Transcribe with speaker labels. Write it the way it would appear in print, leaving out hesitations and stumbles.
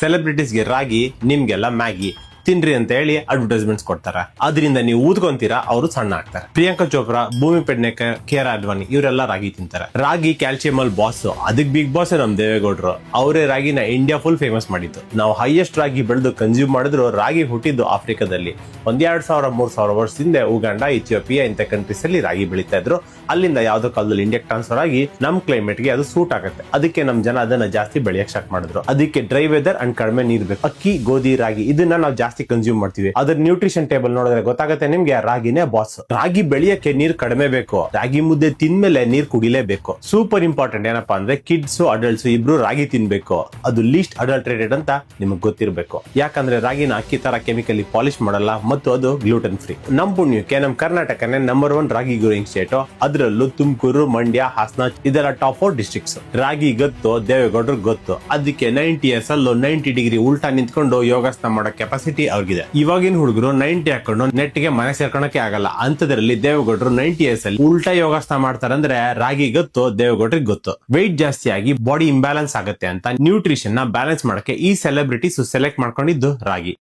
Speaker 1: ಸೆಲೆಬ್ರಿಟೀಸ್ಗೆ ರಾಗಿ, ನಿಮ್ಗೆಲ್ಲ ಮ್ಯಾಗಿ ತಿನ್ರಿ ಅಂತ ಹೇಳಿ ಅಡ್ವರ್ಟೈಸ್ಮೆಂಟ್ಸ್ ಕೊಡ್ತಾರೆ. ಅದರಿಂದ ನೀವು ಊದ್ಕೊಂತೀರಾ, ಅವರು ಸಣ್ಣ ಆಗ್ತಾರೆ. ಪ್ರಿಯಾಂಕಾ ಚೋಪ್ರಾ, ಭೂಮಿ ಪೆಡ್ನೇಕರ್, ಕಿಯಾರಾ ಅಡ್ವಾಣಿ ಇವರೆಲ್ಲ ರಾಗಿ ತಿಂತಾರೆ. ರಾಗಿ ಕ್ಯಾಲ್ಸಿಯಂ ಅಲ್ಲಿ ಬಾಸ್, ಅದಕ್ಕೆ ಬಿಗ್ ಬಾಸ್ ನಮ್ ದೇವೇಗೌಡರು. ಅವರೇ ರಾಗಿನ ಇಂಡಿಯಾ ಫುಲ್ ಫೇಮಸ್ ಮಾಡಿದ್ದು. ನಾವು ಹೈಯೆಸ್ಟ್ ರಾಗಿ ಬೆಳೆದು ಕನ್ಸ್ಯೂಮ್ ಮಾಡಿದ್ರು. ರಾಗಿ ಹುಟ್ಟಿದ್ದು ಆಫ್ರಿಕಾದಲ್ಲಿ 2,000-3,000 ವರ್ಷದಿಂದ ಉಗಾಂಡ, ಇಥಿಯೋಪಿಯಾ ಇಂಥ ಕಂಟ್ರೀಸ್ ಅಲ್ಲಿ ರಾಗಿ ಬೆಳೀತಾ ಇದ್ರು. ಅಲ್ಲಿಂದ ಯಾವ್ದೋ ಕಾಲದಲ್ಲಿ ಇಂಡಿಯಾಕ್ ಟ್ರಾನ್ಸ್ಫರ್ ಆಗಿ ನಮ್ ಕ್ಲೈಮೇಟ್ ಗೆ ಅದು ಸೂಟ್ ಆಗುತ್ತೆ. ಅದಕ್ಕೆ ನಮ್ ಜನ ಅದನ್ನ ಜಾಸ್ತಿ ಬೆಳೆಯಕ್ ಸ್ಟಾರ್ಟ್ ಮಾಡಿದ್ರು. ಅದಕ್ಕೆ ಡ್ರೈ ವೆದರ್ ಅಂಡ್ ಕಡಿಮೆ ನೀರ್ ಬೇಕು. ಅಕ್ಕಿ, ಗೋಧಿ, ರಾಗಿ ಇದನ್ನ ನಾವು ಜಾಸ್ತಿ ಕನ್ಸ್ಯೂಮ್ ಮಾಡ್ತೀವಿ. ಅದ್ರ ನ್ಯೂಟ್ರಿಷನ್ ಟೇಬಲ್ ನೋಡಿದ್ರೆ ಗೊತ್ತಾಗುತ್ತೆ ನಿಮ್ಗೆ, ರಾಗಿನೇ ಬಾಸ್. ರಾಗಿ ಬೆಳೆಯಕ್ಕೆ ನೀರ್ ಕಡಿಮೆ ಬೇಕು. ರಾಗಿ ಮುದ್ದೆ ತಿಂದ್ಮೇಲೆ ನೀರ್ ಕುಡಿಲೇಬೇಕು. ಸೂಪರ್ ಇಂಪಾರ್ಟೆಂಟ್ ಏನಪ್ಪಾ ಅಂದ್ರೆ ಕಿಡ್ಸ್, ಅಡಲ್ಟ್ಸ್ ಇಬ್ರು ರಾಗಿ ತಿನ್ಬೇಕು. ಅದು ಲೀಸ್ಟ್ ಅಡಲ್ಟ್ರೇಟೆಡ್ ಅಂತ ನಿಮಗ್ ಗೊತ್ತಿರಬೇಕು. ಯಾಕಂದ್ರೆ ರಾಗಿನ ಅಕ್ಕಿ ತರ ಕೆಮಿಕಲಿ ಪಾಲಿಶ್ ಮಾಡಲ್ಲ ಮತ್ತು ಅದು ಗ್ಲೂಟನ್ ಫ್ರೀ. ನಮ್ ಪುಣ್ಯಕ್ಕೆ ನಮ್ ಕರ್ನಾಟಕನೇ ನಂಬರ್ 1 ರಾಗಿ ಗ್ರೋಯಿಂಗ್ ಸ್ಟೇಟ್. ಅದ್ರಲ್ಲೂ ತುಮಕೂರು, ಮಂಡ್ಯ, ಹಾಸನ ಇದೆಲ್ಲ ಟಾಪ್ 4 ಡಿಸ್ಟ್ರಿಕ್ಟ್ಸ್. ರಾಗಿ ಗೊತ್ತು, ದೇವೇಗೌಡರು ಗೊತ್ತು. ಅದಕ್ಕೆ 90 years ಅಲ್ಲೂ 90 ಡಿಗ್ರಿ ಉಲ್ಟಾ ನಿಂತ್ಕೊಂಡು ಯೋಗಾಸನ ಮಾಡೋ ಕೆಪಾಸಿಟಿ ಅವ್ರಿಗಿದೆ. ಇವಾಗಿನ ಹುಡುಗರು 90 ಹಾಕೊಂಡು ನೆಟ್ಗೆ ಮನೆ ಸೇರ್ಕೊಳಕ್ಕೆ ಆಗಲ್ಲ. ಅಂತದ್ರಲ್ಲಿ ದೇವೇಗೌಡರು 90 years ಅಲ್ಲಿ ಉಲ್ಟಾ ಯೋಗಾಸನ ಮಾಡ್ತಾರಂದ್ರೆ ರಾಗಿ ಗೊತ್ತು, ದೇವೇಗೌಡರಿಗೆ ಗೊತ್ತು. ವೆಯ್ಟ್ ಜಾಸ್ತಿ ಆಗಿ ಬಾಡಿ ಇಂಬ್ಯಾಲೆನ್ಸ್ ಆಗುತ್ತೆ ಅಂತ ನ್ಯೂಟ್ರಿಷನ್ ನ ಬ್ಯಾಲೆನ್ಸ್ ಮಾಡಕ್ಕೆ ಈ ಸೆಲೆಬ್ರಿಟೀಸ್ ಸೆಲೆಕ್ಟ್ ಮಾಡ್ಕೊಂಡಿದ್ದು ರಾಗಿ.